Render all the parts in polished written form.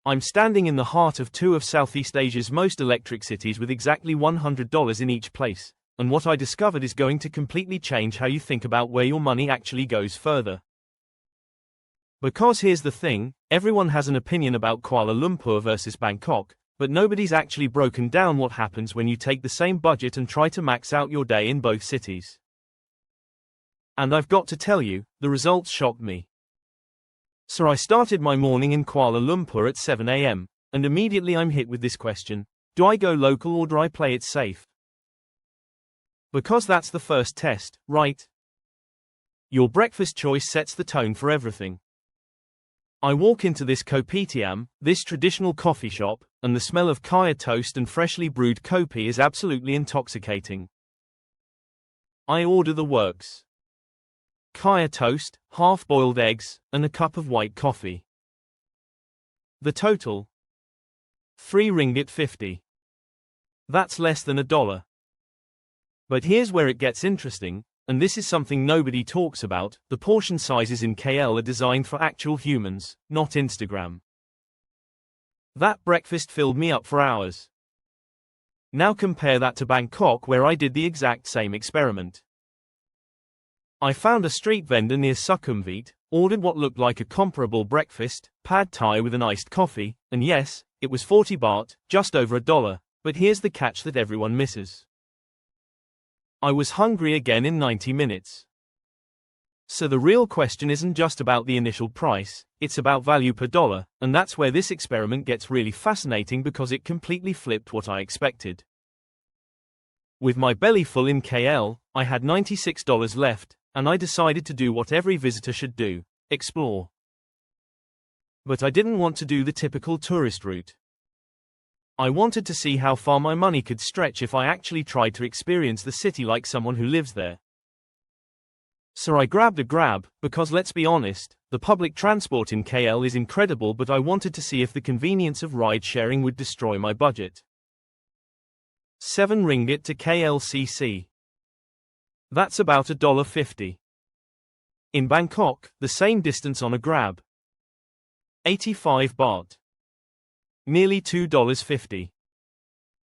I'm standing in the heart of two of Southeast Asia's most electric cities with exactly $100 in each place, and what I discovered is going to completely change how you think about where your money actually goes further. Because here's the thing, everyone has an opinion about Kuala Lumpur versus Bangkok, but nobody's actually broken down what happens when you take the same budget and try to max out your day in both cities. And I've got to tell you, the results shocked me. So I started my morning in Kuala Lumpur at 7 a.m., and immediately I'm hit with this question: do I go local or do I play it safe? Because that's the first test, right? Your breakfast choice sets the tone for everything. I walk into this kopitiam, this traditional coffee shop, and the smell of kaya toast and freshly brewed kopi is absolutely intoxicating. I order the works: kaya toast, half-boiled eggs, and a cup of white coffee. The total? 3 ringgit 50. That's less than $1. But here's where it gets interesting, and this is something nobody talks about: the portion sizes in KL are designed for actual humans, not Instagram. That breakfast filled me up for hours. Now compare that to Bangkok, where I did the exact same experiment. I found a street vendor near Sukhumvit, ordered what looked like a comparable breakfast, pad thai with an iced coffee, and yes, it was 40 baht, just over $1, but here's the catch that everyone misses. I was hungry again in 90 minutes. So the real question isn't just about the initial price, it's about value per dollar, and that's where this experiment gets really fascinating because it completely flipped what I expected. With my belly full in KL, I had $96 left, and I decided to do what every visitor should do: explore. But I didn't want to do the typical tourist route. I wanted to see how far my money could stretch if I actually tried to experience the city like someone who lives there. So I grabbed a Grab, because let's be honest, the public transport in KL is incredible, but I wanted to see if the convenience of ride-sharing would destroy my budget. 7 ringgit to KLCC. That's about $1.50. In Bangkok, the same distance on a Grab. 85 baht. Nearly $2.50.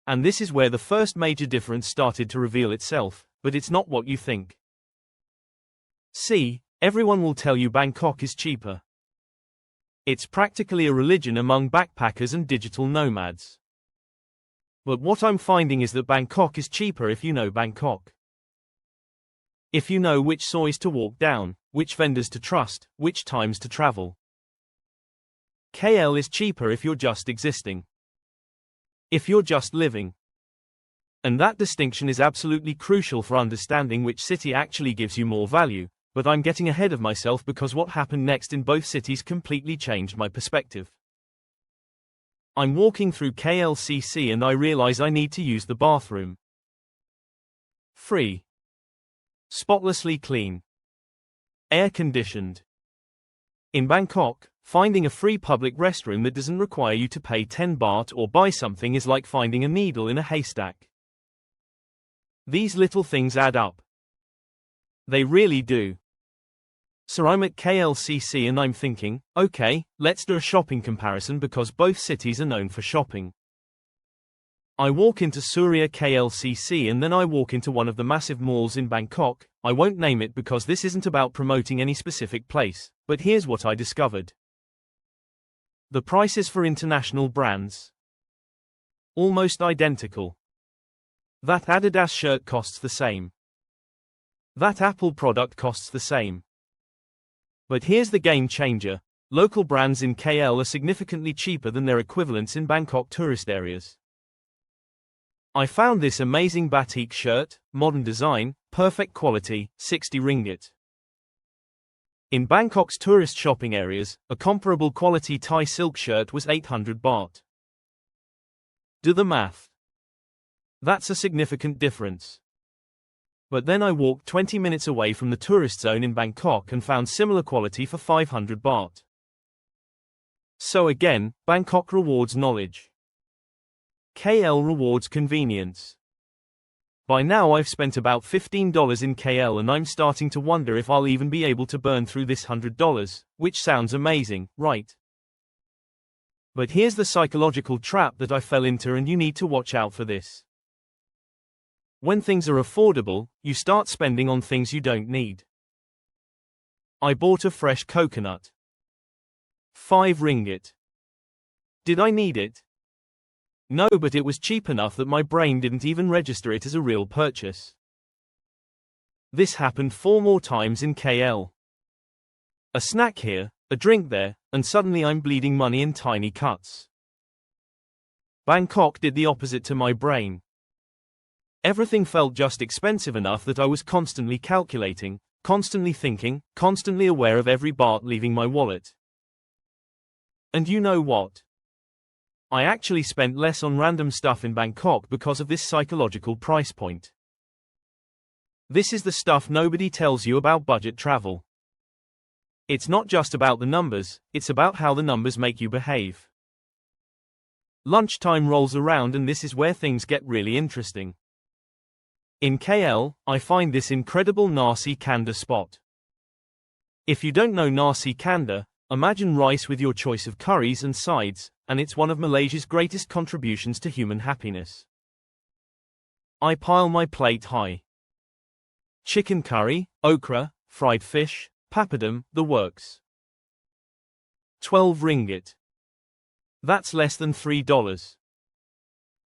And this is where the first major difference started to reveal itself, but it's not what you think. See, everyone will tell you Bangkok is cheaper. It's practically a religion among backpackers and digital nomads. But what I'm finding is that Bangkok is cheaper if you know Bangkok. If you know which sois to walk down, which vendors to trust, which times to travel. KL is cheaper if you're just existing. If you're just living. And that distinction is absolutely crucial for understanding which city actually gives you more value, but I'm getting ahead of myself because what happened next in both cities completely changed my perspective. I'm walking through KLCC and I realize I need to use the bathroom. Free. Spotlessly clean. Air-conditioned. In Bangkok, finding a free public restroom that doesn't require you to pay 10 baht or buy something is like finding a needle in a haystack. These little things add up. They really do. So I'm at KLCC and I'm thinking, okay, let's do a shopping comparison because both cities are known for shopping. I walk into Surya KLCC and then I walk into one of the massive malls in Bangkok. I won't name it because this isn't about promoting any specific place, but here's what I discovered. The prices for international brands. Almost identical. That Adidas shirt costs the same. That Apple product costs the same. But here's the game changer. Local brands in KL are significantly cheaper than their equivalents in Bangkok tourist areas. I found this amazing batik shirt, modern design, perfect quality, 60 ringgit. In Bangkok's tourist shopping areas, a comparable quality Thai silk shirt was 800 baht. Do the math. That's a significant difference. But then I walked 20 minutes away from the tourist zone in Bangkok and found similar quality for 500 baht. So again, Bangkok rewards knowledge. KL rewards convenience. By now I've spent about $15 in KL and I'm starting to wonder if I'll even be able to burn through this $100, which sounds amazing, right? But here's the psychological trap that I fell into, and you need to watch out for this. When things are affordable, you start spending on things you don't need. I bought a fresh coconut. 5 ringgit. Did I need it? No, but it was cheap enough that my brain didn't even register it as a real purchase. This happened 4 more times in KL. A snack here, a drink there, and suddenly I'm bleeding money in tiny cuts. Bangkok did the opposite to my brain. Everything felt just expensive enough that I was constantly calculating, constantly thinking, constantly aware of every baht leaving my wallet. And you know what? I actually spent less on random stuff in Bangkok because of this psychological price point. This is the stuff nobody tells you about budget travel. It's not just about the numbers, it's about how the numbers make you behave. Lunchtime rolls around, and this is where things get really interesting. In KL, I find this incredible nasi kanda spot. If you don't know nasi kanda, imagine rice with your choice of curries and sides, and it's one of Malaysia's greatest contributions to human happiness. I pile my plate high. Chicken curry, okra, fried fish, papadum, the works. 12 ringgit. That's less than $3.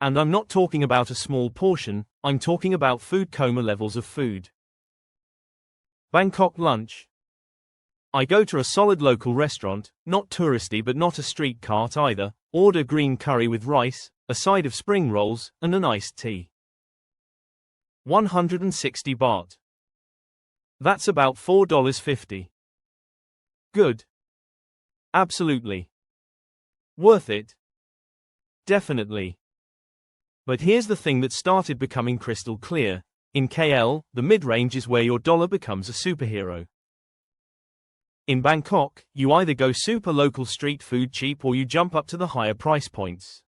And I'm not talking about a small portion, I'm talking about food coma levels of food. Bangkok lunch. I go to a solid local restaurant, not touristy but not a street cart either, order green curry with rice, a side of spring rolls, and an iced tea. 160 baht. That's about $4.50. Good. Absolutely. Worth it. Definitely. But here's the thing that started becoming crystal clear. In KL, the mid-range is where your dollar becomes a superhero. In Bangkok, you either go super local street food cheap or you jump up to the higher price points.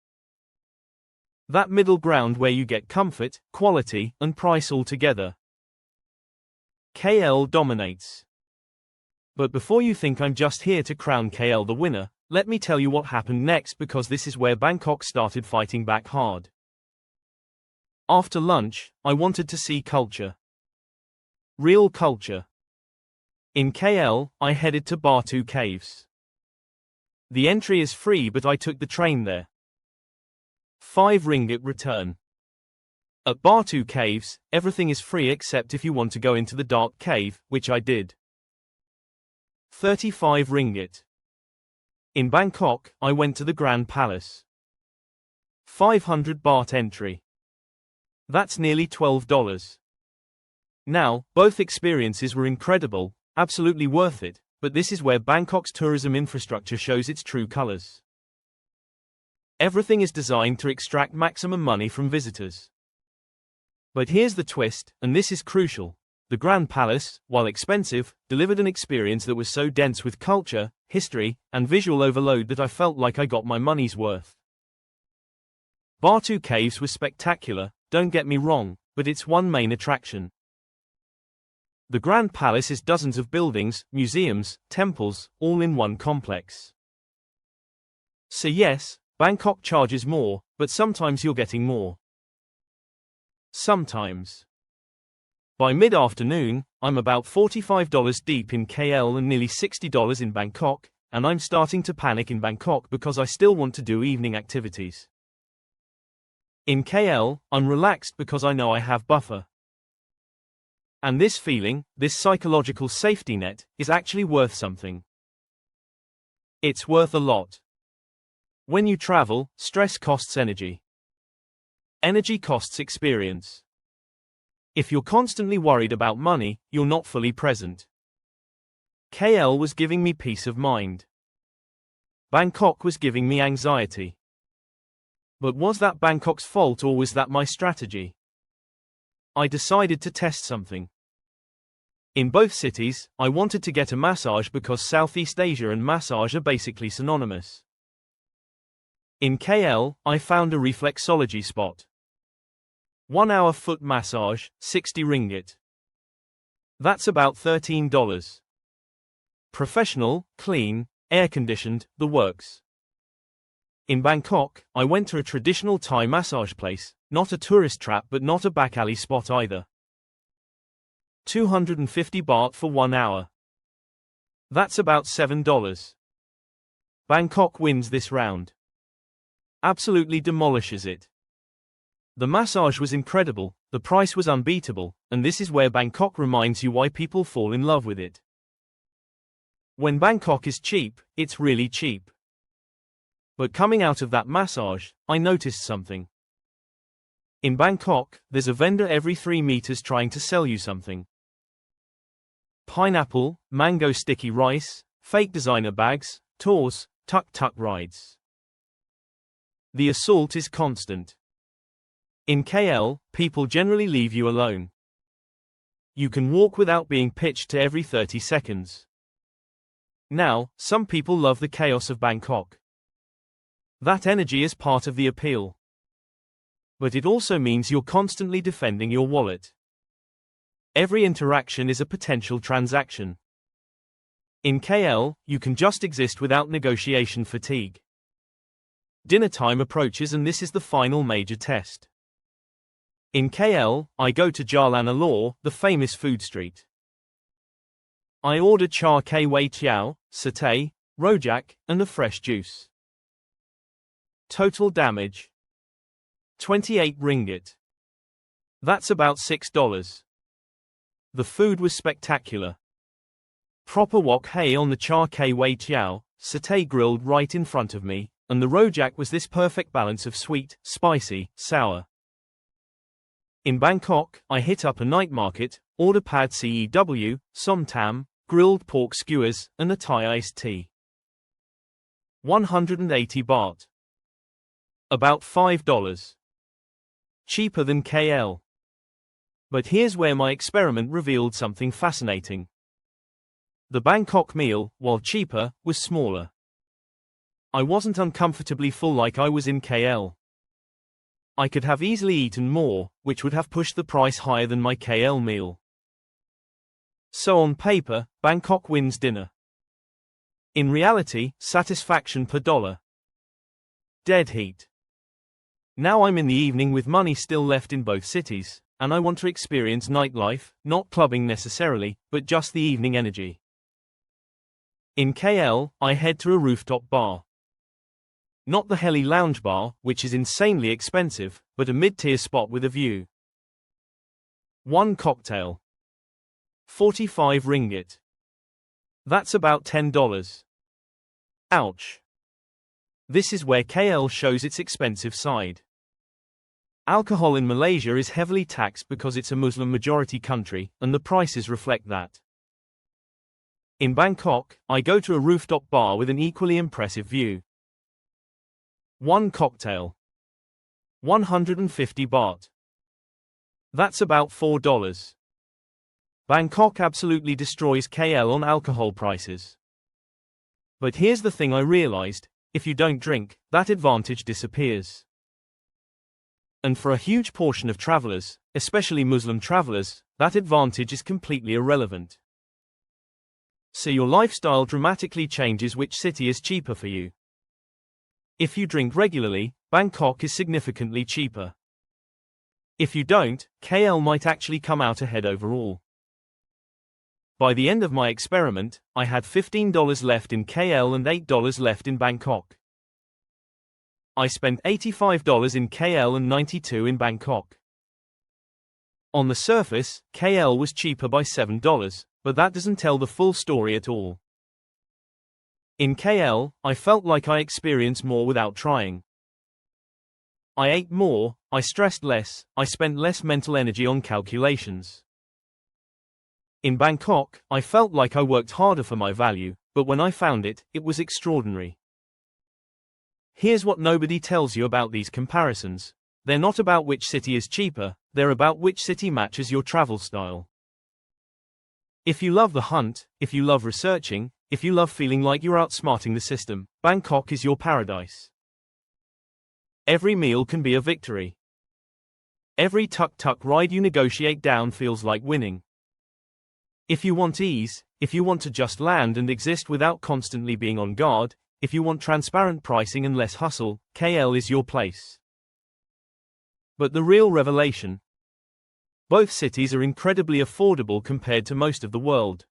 That middle ground where you get comfort, quality, and price all together. KL dominates. But before you think I'm just here to crown KL the winner, let me tell you what happened next, because this is where Bangkok started fighting back hard. After lunch, I wanted to see culture. Real culture. In KL, I headed to Batu Caves. The entry is free, but I took the train there. 5 ringgit return. At Batu Caves, everything is free except if you want to go into the dark cave, which I did. 35 ringgit. In Bangkok, I went to the Grand Palace. 500 baht entry. That's nearly $12. Now, both experiences were incredible, absolutely worth it, but this is where Bangkok's tourism infrastructure shows its true colors. Everything is designed to extract maximum money from visitors. But here's the twist, and this is crucial. The Grand Palace, while expensive, delivered an experience that was so dense with culture, history, and visual overload that I felt like I got my money's worth. Batu Caves was spectacular, don't get me wrong, but it's one main attraction. The Grand Palace is dozens of buildings, museums, temples, all in one complex. So yes, Bangkok charges more, but sometimes you're getting more. Sometimes. By mid-afternoon, I'm about $45 deep in KL and nearly $60 in Bangkok, and I'm starting to panic in Bangkok because I still want to do evening activities. In KL, I'm relaxed because I know I have buffer. And this feeling, this psychological safety net, is actually worth something. It's worth a lot. When you travel, stress costs energy. Energy costs experience. If you're constantly worried about money, you're not fully present. KL was giving me peace of mind. Bangkok was giving me anxiety. But was that Bangkok's fault, or was that my strategy? I decided to test something. In both cities, I wanted to get a massage because Southeast Asia and massage are basically synonymous. In KL, I found a reflexology spot. 1 hour foot massage, 60 ringgit. That's about $13. Professional, clean, air-conditioned, the works. In Bangkok, I went to a traditional Thai massage place, not a tourist trap but not a back alley spot either. 250 baht for 1 hour. That's about $7. Bangkok wins this round. Absolutely demolishes it. The massage was incredible, the price was unbeatable, and this is where Bangkok reminds you why people fall in love with it. When Bangkok is cheap, it's really cheap. But coming out of that massage, I noticed something. In Bangkok, there's a vendor every 3 meters trying to sell you something. Pineapple, mango sticky rice, fake designer bags, tours, tuk-tuk rides. The assault is constant. In KL, people generally leave you alone. You can walk without being pitched to every 30 seconds. Now, some people love the chaos of Bangkok. That energy is part of the appeal. But it also means you're constantly defending your wallet. Every interaction is a potential transaction. In KL, you can just exist without negotiation fatigue. Dinner time approaches and this is the final major test. In KL, I go to Jalan Alor, the famous food street. I order char kway teow, satay, rojak, and a fresh juice. Total damage: 28 ringgit. That's about $6. The food was spectacular. Proper wok hei on the char kway teow, satay grilled right in front of me, and the rojak was this perfect balance of sweet, spicy, sour. In Bangkok, I hit up a night market, order pad cew, som tam, grilled pork skewers, and a Thai iced tea. 180 baht. About $5. Cheaper than KL. But here's where my experiment revealed something fascinating. The Bangkok meal, while cheaper, was smaller. I wasn't uncomfortably full like I was in KL. I could have easily eaten more, which would have pushed the price higher than my KL meal. So on paper, Bangkok wins dinner. In reality, satisfaction per dollar. Dead heat. Now I'm in the evening with money still left in both cities, and I want to experience nightlife, not clubbing necessarily, but just the evening energy. In KL, I head to a rooftop bar. Not the Heli Lounge Bar, which is insanely expensive, but a mid-tier spot with a view. 1 cocktail. 45 ringgit. That's about $10. Ouch. This is where KL shows its expensive side. Alcohol in Malaysia is heavily taxed because it's a Muslim-majority country, and the prices reflect that. In Bangkok, I go to a rooftop bar with an equally impressive view. 1 cocktail. 150 baht. That's about $4. Bangkok absolutely destroys KL on alcohol prices. But here's the thing I realized: if you don't drink, that advantage disappears. And for a huge portion of travelers, especially Muslim travelers, that advantage is completely irrelevant. So your lifestyle dramatically changes which city is cheaper for you. If you drink regularly, Bangkok is significantly cheaper. If you don't, KL might actually come out ahead overall. By the end of my experiment, I had $15 left in KL and $8 left in Bangkok. I spent $85 in KL and $92 in Bangkok. On the surface, KL was cheaper by $7, but that doesn't tell the full story at all. In KL, I felt like I experienced more without trying. I ate more, I stressed less, I spent less mental energy on calculations. In Bangkok, I felt like I worked harder for my value, but when I found it, it was extraordinary. Here's what nobody tells you about these comparisons. They're not about which city is cheaper, they're about which city matches your travel style. If you love the hunt, if you love researching, if you love feeling like you're outsmarting the system, Bangkok is your paradise. Every meal can be a victory. Every tuk-tuk ride you negotiate down feels like winning. If you want ease, if you want to just land and exist without constantly being on guard, If you want transparent pricing and less hustle, KL is your place. But the real revelation: both cities are incredibly affordable compared to most of the world.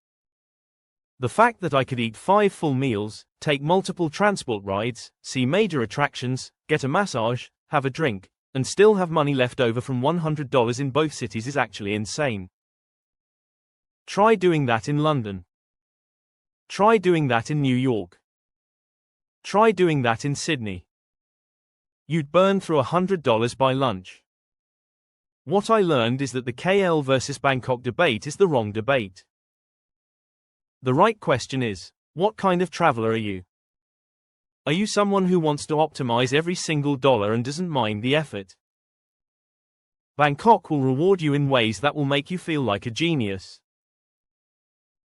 The fact that I could eat 5 full meals, take multiple transport rides, see major attractions, get a massage, have a drink, and still have money left over from $100 in both cities is actually insane. Try doing that in London. Try doing that in New York. Try doing that in Sydney. You'd burn through $100 by lunch. What I learned is that the KL versus Bangkok debate is the wrong debate. The right question is, what kind of traveler are you? Are you someone who wants to optimize every single dollar and doesn't mind the effort? Bangkok will reward you in ways that will make you feel like a genius.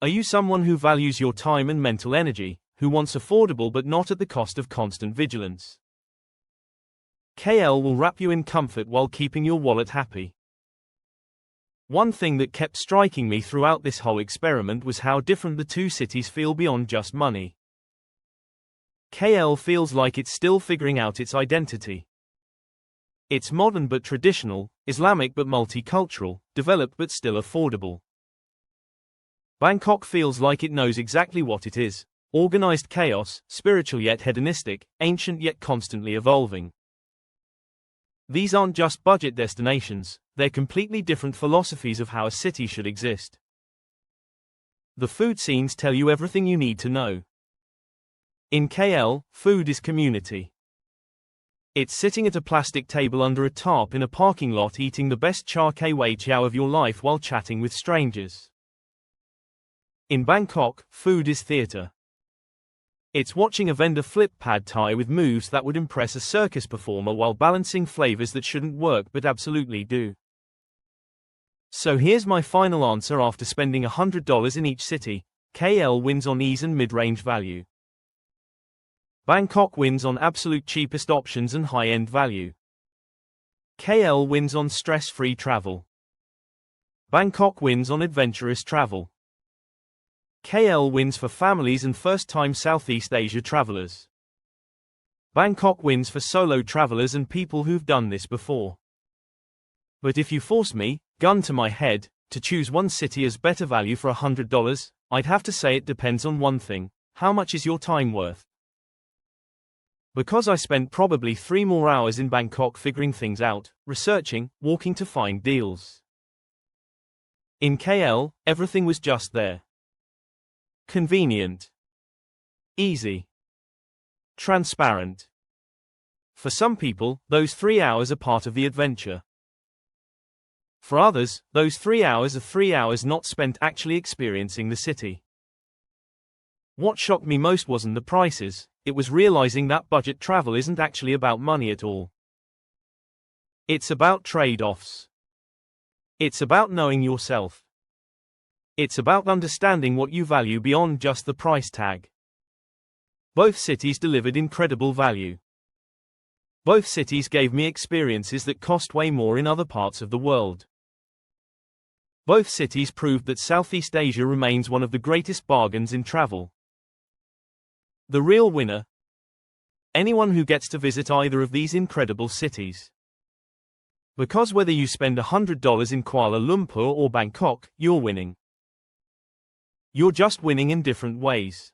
Are you someone who values your time and mental energy, who wants affordable but not at the cost of constant vigilance? KL will wrap you in comfort while keeping your wallet happy. One thing that kept striking me throughout this whole experiment was how different the two cities feel beyond just money. KL feels like it's still figuring out its identity. It's modern but traditional, Islamic but multicultural, developed but still affordable. Bangkok feels like it knows exactly what it is: organized chaos, spiritual yet hedonistic, ancient yet constantly evolving. These aren't just budget destinations, they're completely different philosophies of how a city should exist. The food scenes tell you everything you need to know. In KL, food is community. It's sitting at a plastic table under a tarp in a parking lot eating the best char kway wai chow of your life while chatting with strangers. In Bangkok, food is theater. It's watching a vendor flip pad thai with moves that would impress a circus performer while balancing flavors that shouldn't work but absolutely do. So here's my final answer after spending $100 in each city: KL wins on ease and mid-range value. Bangkok wins on absolute cheapest options and high-end value. KL wins on stress-free travel. Bangkok wins on adventurous travel. KL wins for families and first-time Southeast Asia travelers. Bangkok wins for solo travelers and people who've done this before. But if you force me, gun to my head, to choose one city as better value for $100, I'd have to say it depends on one thing: how much is your time worth? Because I spent probably 3 more hours in Bangkok figuring things out, researching, walking to find deals. In KL, everything was just there. Convenient. Easy. Transparent. For some people, those 3 hours are part of the adventure. For others, those 3 hours are 3 hours not spent actually experiencing the city. What shocked me most wasn't the prices, it was realizing that budget travel isn't actually about money at all. It's about trade-offs. It's about knowing yourself. It's about understanding what you value beyond just the price tag. Both cities delivered incredible value. Both cities gave me experiences that cost way more in other parts of the world. Both cities proved that Southeast Asia remains one of the greatest bargains in travel. The real winner: anyone who gets to visit either of these incredible cities. Because whether you spend $100 in Kuala Lumpur or Bangkok, you're winning. You're just winning in different ways.